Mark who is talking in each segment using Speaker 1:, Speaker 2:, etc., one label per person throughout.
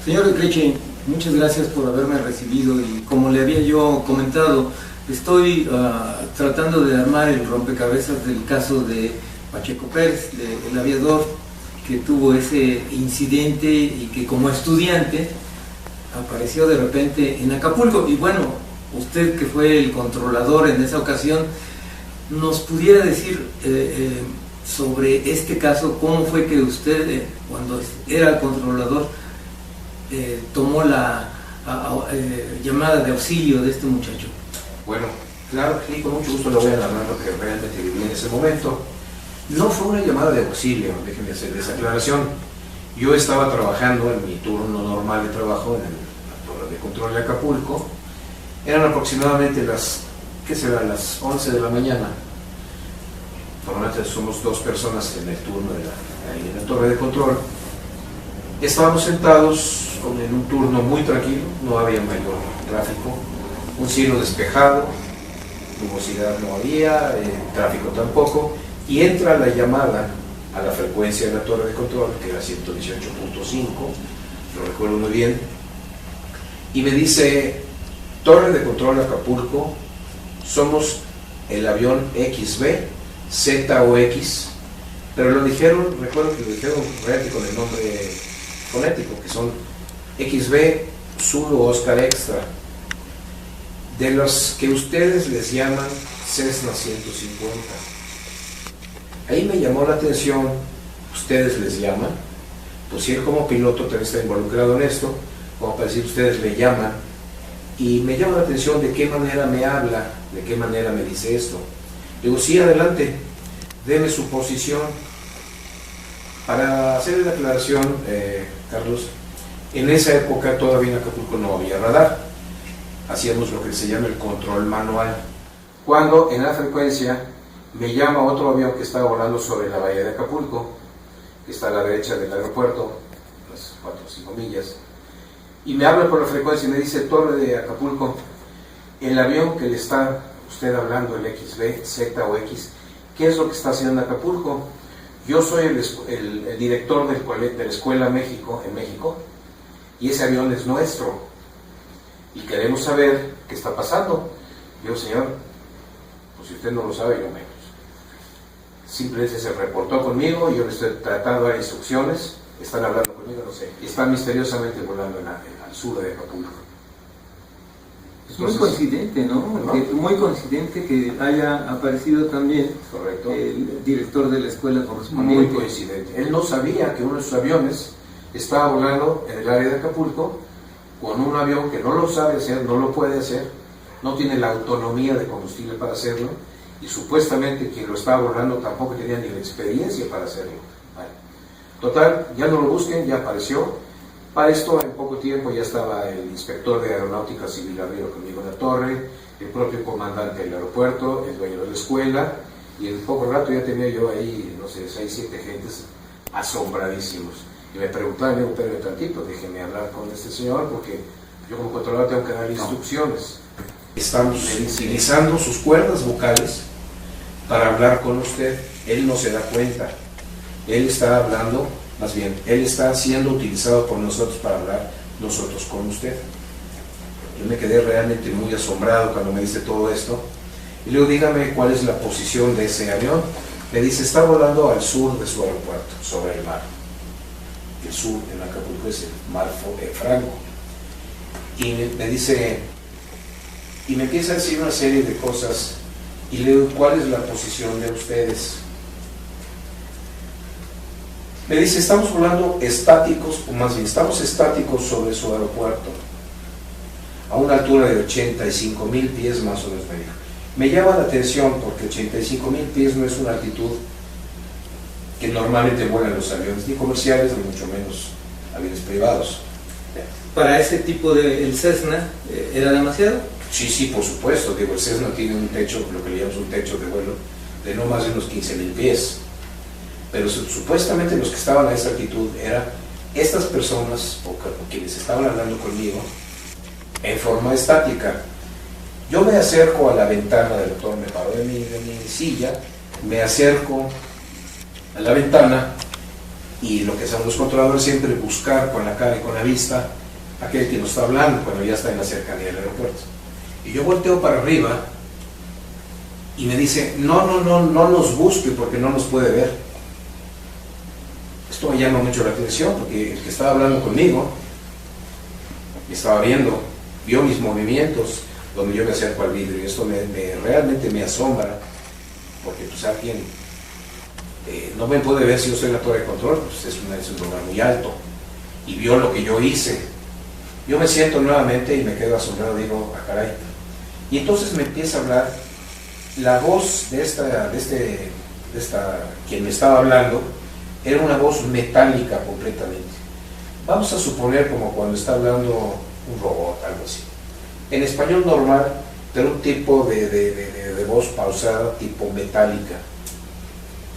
Speaker 1: Señor Ecleche, muchas gracias por haberme recibido y como le había yo comentado, estoy tratando de armar el rompecabezas del caso de Pacheco Pérez, del aviador que tuvo ese incidente y que como estudiante apareció de repente en Acapulco. Y bueno, usted que fue el controlador en esa ocasión, ¿nos pudiera decir sobre este caso, cómo fue que usted, cuando era el controlador, tomó la llamada de auxilio de este muchacho?
Speaker 2: Bueno, claro, sí, con mucho gusto le voy a narrar lo que realmente viví en ese momento. No fue una llamada de auxilio, déjenme hacer esa aclaración. Yo estaba trabajando en mi turno normal de trabajo en la torre de control de Acapulco. Eran aproximadamente las 11 de la mañana. Normalmente somos 2 personas en el turno ahí en la torre de control. Estábamos sentados en un turno muy tranquilo, no había mayor tráfico, un cielo despejado, nubosidad no había, tráfico tampoco, y entra la llamada a la frecuencia de la torre de control, que era 118.5, lo recuerdo muy bien, y me dice: torre de control Acapulco, somos el avión XB, Z o X, pero lo dijeron, recuerdo que lo dijeron realmente con el nombre fonético, que son XB Zulu Oscar Extra, de los que ustedes les llaman Cessna 150. Ahí me llamó la atención, ustedes les llaman, pues si él como piloto también está involucrado en esto, como para decir ustedes le llaman, y me llama la atención de qué manera me habla, de qué manera me dice esto. Digo, sí, adelante, deme su posición. Para hacer la aclaración, Carlos, en esa época todavía en Acapulco no había radar. Hacíamos lo que se llama el control manual. Cuando en la frecuencia me llama otro avión que estaba volando sobre la bahía de Acapulco, que está a la derecha del aeropuerto, unas 4 o 5 millas, y me habla por la frecuencia y me dice: torre de Acapulco, el avión que le está usted hablando, el XB, Z o X, ¿qué es lo que está haciendo en Acapulco? Yo soy el director de la Escuela México, en México, y ese avión es nuestro, y queremos saber qué está pasando. Yo, señor, pues si usted no lo sabe, yo menos. Simplemente se reportó conmigo, yo le estoy tratando de dar instrucciones, están hablando conmigo, no sé, y están misteriosamente volando al sur de Acapulco.
Speaker 1: Es muy coincidente, ¿no? Muy coincidente que haya aparecido también.
Speaker 2: Correcto.
Speaker 1: El director de la escuela correspondiente.
Speaker 2: Muy coincidente. Él no sabía que uno de sus aviones estaba volando en el área de Acapulco con un avión que no lo sabe hacer, no lo puede hacer, no tiene la autonomía de combustible para hacerlo, y supuestamente quien lo estaba volando tampoco tenía ni la experiencia para hacerlo. Vale. Total, ya no lo busquen, ya apareció. Para esto, en poco tiempo ya estaba el inspector de Aeronáutica Civil arriba conmigo en la torre, el propio comandante del aeropuerto, el dueño de la escuela, y en poco rato ya tenía yo ahí, no sé, 6, 7 gentes asombradísimos. Y me preguntaban: digo, espérame tantito, déjeme hablar con este señor, porque yo como controlador tengo que dar instrucciones. Estamos utilizando sus cuerdas vocales para hablar con usted. Él no se da cuenta, él está hablando. Más bien, él está siendo utilizado por nosotros para hablar, nosotros con usted. Yo me quedé realmente muy asombrado cuando me dice todo esto. Y luego, dígame cuál es la posición de ese avión. Me dice: está volando al sur de su aeropuerto, sobre el mar. El sur en Acapulco es el mar Franco. Y me dice, y me empieza a decir una serie de cosas. Y le digo: ¿cuál es la posición de ustedes? Me dice: estamos volando estáticos, o más bien, estamos estáticos sobre su aeropuerto, a una altura de 85,000 pies más o menos, me dijo. Me llama la atención porque 85,000 pies no es una altitud que normalmente vuelan los aviones, ni comerciales, ni mucho menos aviones privados.
Speaker 1: Para ese tipo el Cessna, ¿era demasiado?
Speaker 2: Sí, por supuesto. Digo, el Cessna tiene un techo, lo que le llamamos un techo de vuelo, de no más de unos 15,000 pies. Pero supuestamente los que estaban a esa altitud eran estas personas, o quienes estaban hablando conmigo, en forma estática. Yo me acerco a la ventana del autor, me paro de mi silla, me acerco a la ventana y lo que hacen los controladores siempre es buscar con la cara y con la vista aquel que nos está hablando cuando ya está en la cercanía del aeropuerto. Y yo volteo para arriba y me dice, no nos busque porque no nos puede ver. Esto me llama mucho la atención porque el que estaba hablando conmigo me estaba viendo, vio mis movimientos donde yo me acerco al vidrio, y esto realmente me asombra, porque pues alguien no me puede ver si yo soy la torre de control, pues es un lugar muy alto, y vio lo que yo hice. Yo me siento nuevamente y me quedo asombrado, digo, ah, caray. Y entonces me empieza a hablar la voz de quien me estaba hablando, era una voz metálica completamente. Vamos a suponer como cuando está hablando un robot, algo así. En español normal, pero un tipo de voz pausada, tipo metálica.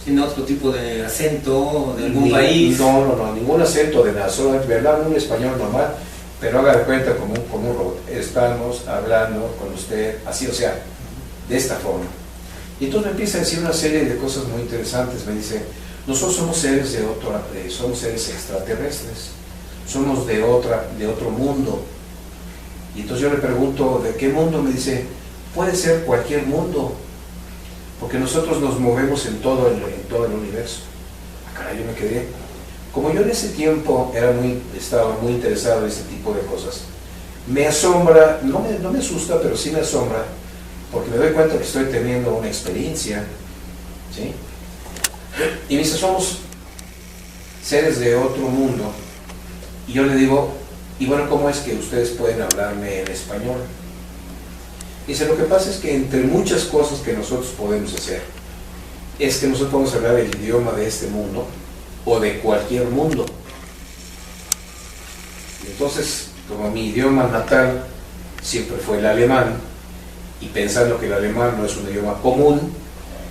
Speaker 1: ¿Sin otro tipo de acento de algún país?
Speaker 2: No, ningún acento de nada, solamente verdad, un español normal, pero haga de cuenta como un robot. Estamos hablando con usted así, o sea, de esta forma. Y entonces me empieza a decir una serie de cosas muy interesantes. Me dice, nosotros somos seres somos seres extraterrestres, somos de otro mundo. Y entonces yo le pregunto, ¿de qué mundo? Me dice, puede ser cualquier mundo, porque nosotros nos movemos en todo el universo. Ah, caray, yo me quedé. Como yo en ese tiempo estaba muy interesado en ese tipo de cosas, me asombra, no me asusta, pero sí me asombra, porque me doy cuenta que estoy teniendo una experiencia, ¿sí? Y me dice, somos seres de otro mundo. Y yo le digo, y bueno, ¿cómo es que ustedes pueden hablarme en español? Dice, lo que pasa es que entre muchas cosas que nosotros podemos hacer, es que nosotros podemos hablar el idioma de este mundo, o de cualquier mundo. Y entonces, como mi idioma natal siempre fue el alemán, y pensando que el alemán no es un idioma común,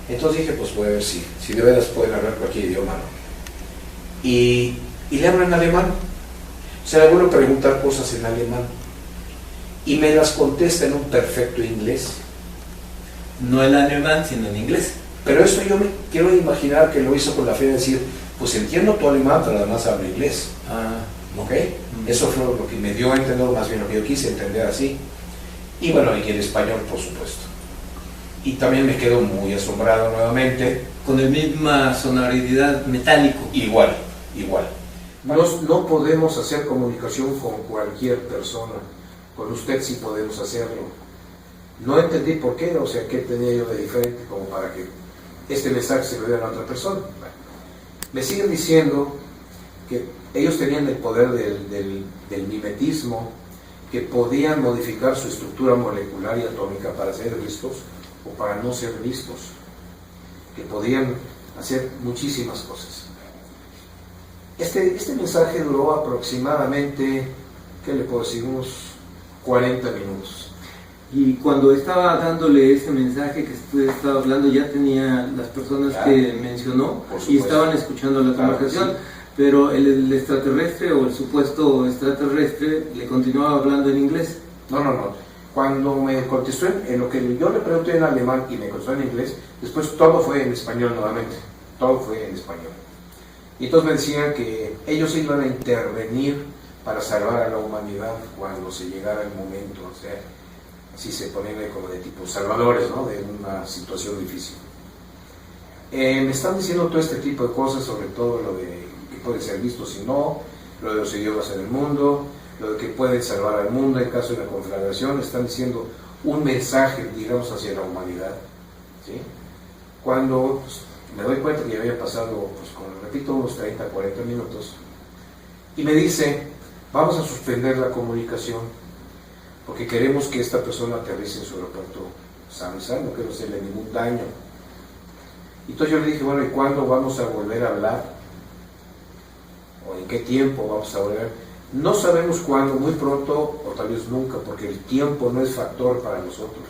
Speaker 2: entonces dije, pues voy a ver si de veras pueden hablar cualquier idioma, ¿no? Y le hablo en alemán. O sea, le vuelvo a preguntar cosas en alemán y me las contesta en un perfecto inglés.
Speaker 1: No en alemán, sino en inglés.
Speaker 2: Pero esto yo me quiero imaginar que lo hizo con la fe de decir, pues entiendo tu alemán, pero además hablo inglés. ¿Ok? Eso fue lo que me dio a entender, más bien lo que yo quise entender así. Y bueno, y el español, por supuesto. Y también me quedo muy asombrado nuevamente.
Speaker 1: Con la misma sonoridad metálico.
Speaker 2: Igual. No podemos hacer comunicación con cualquier persona. Con usted sí podemos hacerlo. No entendí por qué, o sea, qué tenía yo de diferente como para que este mensaje se lo diera a otra persona. Bueno, me siguen diciendo que ellos tenían el poder del mimetismo, que podían modificar su estructura molecular y atómica para ser vistos o para no ser vistos, que podían hacer muchísimas cosas. Este mensaje duró aproximadamente, ¿qué le puedo decir? Unos 40 minutos.
Speaker 1: Y cuando estaba dándole ese mensaje que usted estaba hablando, ya tenía las personas que mencionó y estaban escuchando la conversación, sí. Pero el extraterrestre o el supuesto extraterrestre le continuaba hablando en inglés.
Speaker 2: No. Cuando me contestó en lo que yo le pregunté en alemán y me contestó en inglés, después todo fue en español nuevamente. Todo fue en español. Y entonces me decían que ellos iban a intervenir para salvar a la humanidad cuando se llegara el momento, o sea, así se ponían como de tipo salvadores, ¿no? De una situación difícil. Me están diciendo todo este tipo de cosas, sobre todo lo de que puede ser visto si no, lo de los idiomas en el mundo, lo de que pueden salvar al mundo en caso de una conflagración. Están diciendo un mensaje, digamos, hacia la humanidad, ¿sí? Cuando pues, me doy cuenta que ya había pasado, pues, como repito, unos 30, 40 minutos, y me dice, vamos a suspender la comunicación porque queremos que esta persona aterrice en su aeropuerto sano y salvo, no quiero hacerle ningún daño. Entonces yo le dije, bueno, ¿y cuándo vamos a volver a hablar? ¿O en qué tiempo vamos a volver? No sabemos cuándo, muy pronto o tal vez nunca, porque el tiempo no es factor para nosotros.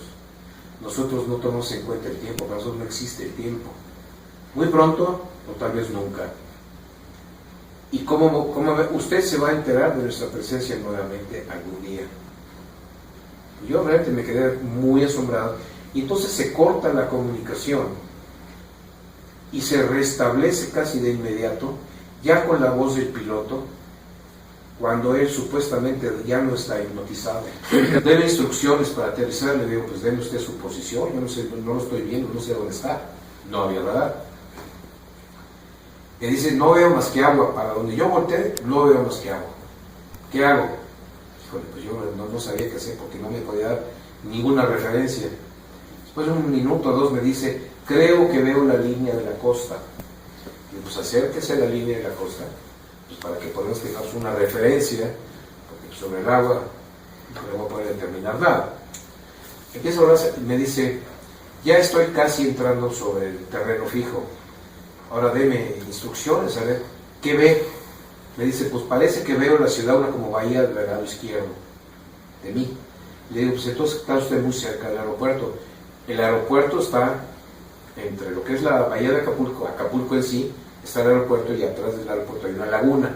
Speaker 2: Nosotros no tomamos en cuenta el tiempo, para nosotros no existe el tiempo. Muy pronto o tal vez nunca. ¿Y cómo usted se va a enterar de nuestra presencia nuevamente algún día? Yo realmente me quedé muy asombrado. Y entonces se corta la comunicación y se restablece casi de inmediato ya con la voz del piloto, cuando él supuestamente ya no está hipnotizado. Debe instrucciones para aterrizar, le digo, pues déme usted su posición, yo no sé, no lo estoy viendo, no sé dónde está. No había radar. Me dice, no veo más que agua, para donde yo volteé, no veo más que agua. ¿Qué hago? Híjole, pues yo no sabía qué hacer porque no me podía dar ninguna referencia. Después de un minuto o dos me dice, creo que veo la línea de la costa. Y pues acérquese a la línea de la costa, pues para que podamos tener una referencia, porque sobre el agua no voy a poder determinar nada. Empieza a hablar y me dice, ya estoy casi entrando sobre el terreno fijo. Ahora deme instrucciones, a ver, ¿qué ve? Me dice, pues parece que veo la ciudad una como bahía del lado izquierdo de mí. Le digo, pues entonces está usted muy cerca del aeropuerto. El aeropuerto está entre lo que es la bahía de Acapulco, Acapulco en sí, está el aeropuerto y atrás del aeropuerto hay una laguna.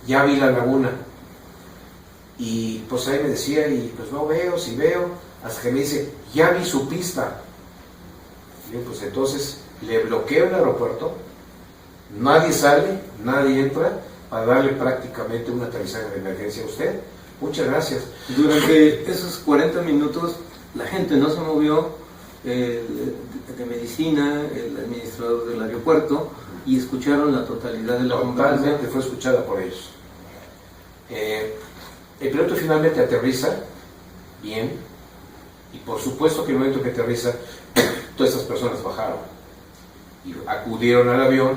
Speaker 2: Ya vi la laguna. Y pues ahí me decía, y pues no veo, sí veo, hasta que me dice, ya vi su pista. Y pues entonces le bloqueo el aeropuerto, nadie sale, nadie entra, para darle prácticamente un aterrizaje de emergencia a usted. Muchas gracias.
Speaker 1: Durante esos 40 minutos la gente no se movió, de medicina, el administrador del aeropuerto, y escucharon la totalidad de la conversación.
Speaker 2: Totalmente fue escuchada por ellos. El piloto finalmente aterriza bien, y por supuesto que en el momento que aterriza, todas estas personas bajaron y acudieron al avión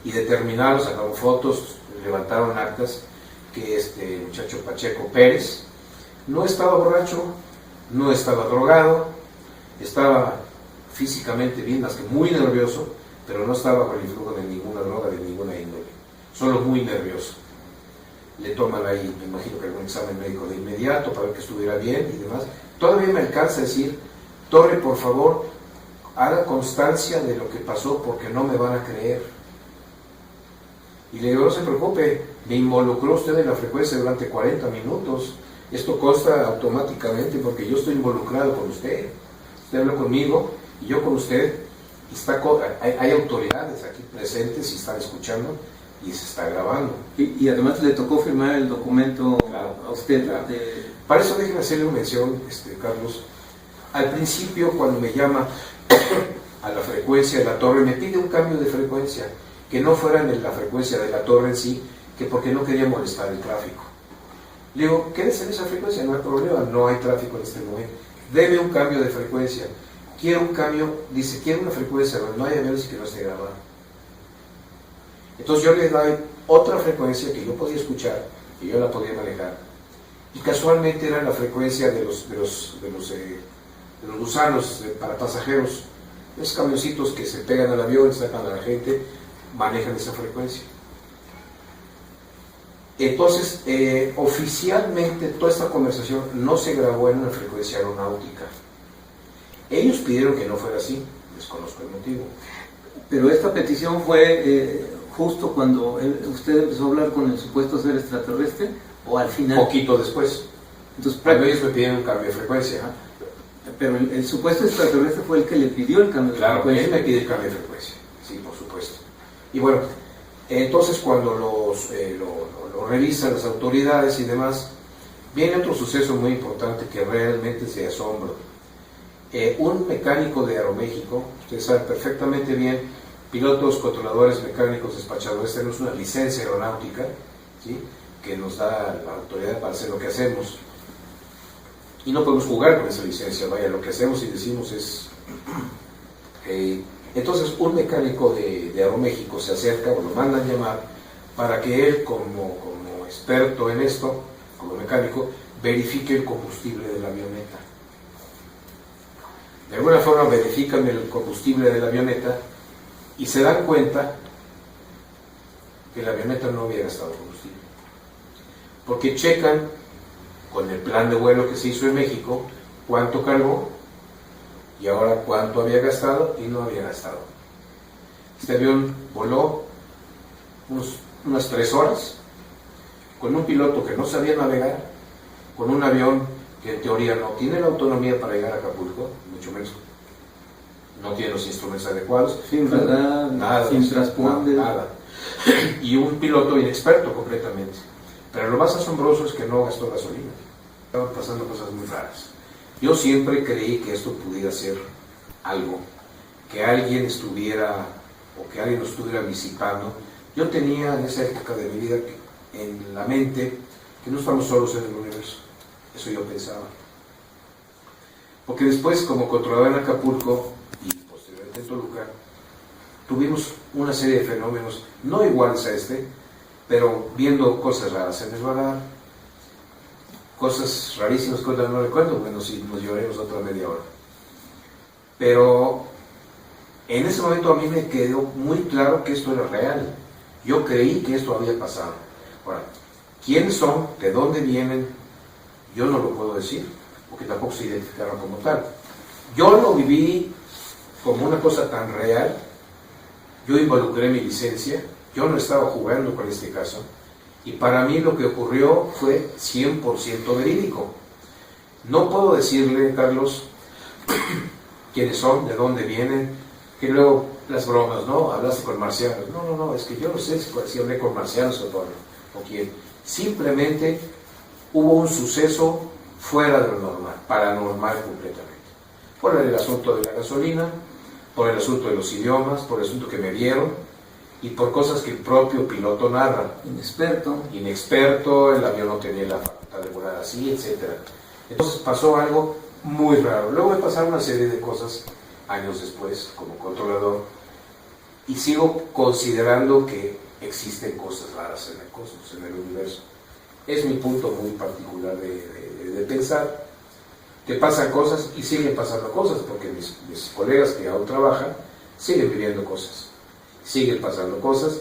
Speaker 2: y determinaron, sacaron fotos, levantaron actas que este muchacho Pacheco Pérez no estaba borracho, no estaba drogado, estaba físicamente bien, más que muy nervioso, pero no estaba con el influjo de ninguna droga, de ninguna índole, solo muy nervioso. Le toman ahí, me imagino que algún examen médico de inmediato para ver que estuviera bien y demás. Todavía me alcanza a decir, Torre, por favor, haga constancia de lo que pasó porque no me van a creer. Y le digo, no se preocupe, me involucró usted en la frecuencia durante 40 minutos. Esto consta automáticamente porque yo estoy involucrado con usted. Usted habló conmigo y yo con usted. Hay autoridades aquí presentes y están escuchando y se está grabando.
Speaker 1: Y además le tocó firmar el documento,
Speaker 2: claro,
Speaker 1: a usted.
Speaker 2: Claro. Para eso déjeme hacerle una mención, Carlos. Al principio, cuando me llama a la frecuencia de la torre, me pide un cambio de frecuencia, que no fuera en la frecuencia de la torre en sí, que porque no quería molestar el tráfico. Le digo, quédese en esa frecuencia, no hay problema, no hay tráfico en este momento. Deme un cambio de frecuencia. Quiero un cambio, dice, quiero una frecuencia donde no haya aviones y que no esté grabado. Entonces yo le doy otra frecuencia que yo podía escuchar, que yo la podía manejar, y casualmente era la frecuencia de los gusanos para pasajeros, esos camioncitos que se pegan al avión, sacan a la gente, manejan esa frecuencia. Entonces, oficialmente toda esta conversación no se grabó en una frecuencia aeronáutica. Ellos pidieron que no fuera así, desconozco el motivo.
Speaker 1: Pero esta petición fue justo cuando usted empezó a hablar con el supuesto ser extraterrestre, o al final.
Speaker 2: Poquito después.
Speaker 1: Entonces,
Speaker 2: cuando ellos me pidieron un cambio de frecuencia.
Speaker 1: Pero el supuesto extraterrestre fue el que le pidió el cambio de frecuencia.
Speaker 2: Claro, él me pide el cambio de frecuencia, sí, por supuesto. Y bueno, entonces cuando lo revisan las autoridades y demás, viene otro suceso muy importante que realmente se asombra. Un mecánico de Aeroméxico, ustedes saben perfectamente bien, pilotos, controladores, mecánicos, despachadores, tenemos una licencia aeronáutica, ¿sí?, que nos da la autoridad para hacer lo que hacemos. Y no podemos jugar con esa licencia, vaya, lo que hacemos y decimos es... entonces un mecánico de Aeroméxico se acerca, o lo mandan llamar, para que él, como experto en esto, como mecánico, verifique el combustible de la avioneta. De alguna forma verifican el combustible de la avioneta y se dan cuenta que la avioneta no había gastado combustible. Porque checan con el plan de vuelo que se hizo en México cuánto cargó y ahora cuánto había gastado y no había gastado. Este avión voló unas 3 horas con un piloto que no sabía navegar, con un avión que en teoría no tiene la autonomía para llegar a Acapulco, mucho menos no tiene los instrumentos adecuados,
Speaker 1: sin radar,
Speaker 2: nada,
Speaker 1: sin transponder,
Speaker 2: nada. y un piloto inexperto completamente. Pero lo más asombroso es que no gastó gasolina. Estaban pasando cosas muy raras. Yo siempre creí que esto pudiera ser algo, que alguien estuviera, o que alguien nos estuviera visitando. Yo tenía en esa época de mi vida en la mente que no estamos solos en el universo. Eso yo pensaba. Porque después, como controlador en Acapulco y posteriormente en Toluca, tuvimos una serie de fenómenos, no iguales a este, pero viendo cosas raras en el radar, cosas rarísimas que ahorita no recuerdo, bueno, si nos llevaremos otra media hora. Pero en ese momento a mí me quedó muy claro que esto era real. Yo creí que esto había pasado. Ahora, ¿quiénes son? ¿De dónde vienen? Yo no lo puedo decir, porque tampoco se identificaron como tal. Yo lo viví como una cosa tan real. Yo involucré mi licencia, yo no estaba jugando con este caso, y para mí lo que ocurrió fue 100% verídico. No puedo decirle, Carlos, quiénes son, de dónde vienen, que luego las bromas, ¿no? Hablaste con marcianos. No, es que yo no sé si hablé con marcianos o quién. Simplemente hubo un suceso fuera de lo normal, paranormal completamente. Por el asunto de la gasolina, por el asunto de los idiomas, por el asunto que me vieron y por cosas que el propio piloto narra. Inexperto, el avión no tenía la facultad de volar así, etc. Entonces pasó algo muy raro. Luego me pasaron una serie de cosas años después como controlador y sigo considerando que existen cosas raras en el cosmos, en el universo. Es mi punto muy particular de pensar que pasan cosas y siguen pasando cosas, porque mis colegas que aún trabajan siguen viviendo cosas, siguen pasando cosas.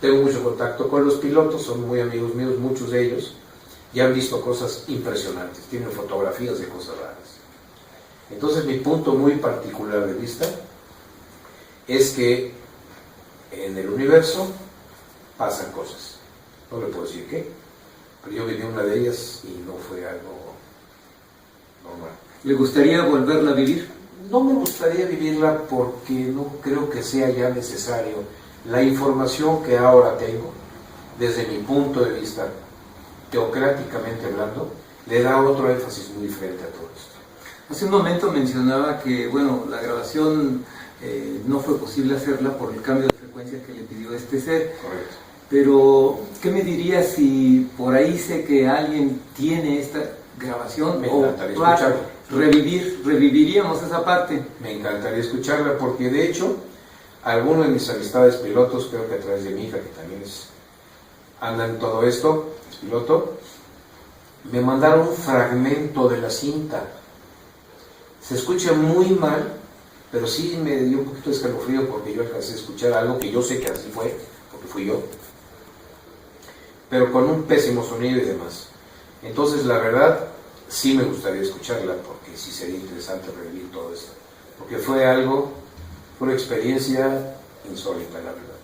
Speaker 2: Tengo mucho contacto con los pilotos, son muy amigos míos, muchos de ellos, y han visto cosas impresionantes, tienen fotografías de cosas raras. Entonces mi punto muy particular de vista es que en el universo pasan cosas. No le puedo decir qué, pero yo viví una de ellas y no fue algo normal.
Speaker 1: ¿Le gustaría volverla a vivir?
Speaker 2: No me gustaría vivirla porque no creo que sea ya necesario. La información que ahora tengo, desde mi punto de vista, teocráticamente hablando, le da otro énfasis muy diferente a todo esto.
Speaker 1: Hace un momento mencionaba que, bueno, la grabación no fue posible hacerla por el cambio de frecuencia que le pidió este ser.
Speaker 2: Correcto.
Speaker 1: Pero, ¿qué me diría si por ahí sé que alguien tiene esta grabación?
Speaker 2: Me encantaría escucharla.
Speaker 1: Reviviríamos esa parte.
Speaker 2: Me encantaría escucharla porque, de hecho, algunos de mis amistades pilotos, creo que a través de mi hija, que también anda en todo esto, es piloto, me mandaron un fragmento de la cinta. Se escucha muy mal, pero sí me dio un poquito de escalofrío porque yo alcancé a escuchar algo que yo sé que así fue, porque fui yo, pero con un pésimo sonido y demás. Entonces, la verdad, sí me gustaría escucharla porque sí sería interesante revivir todo esto, porque fue una experiencia insólita, la verdad.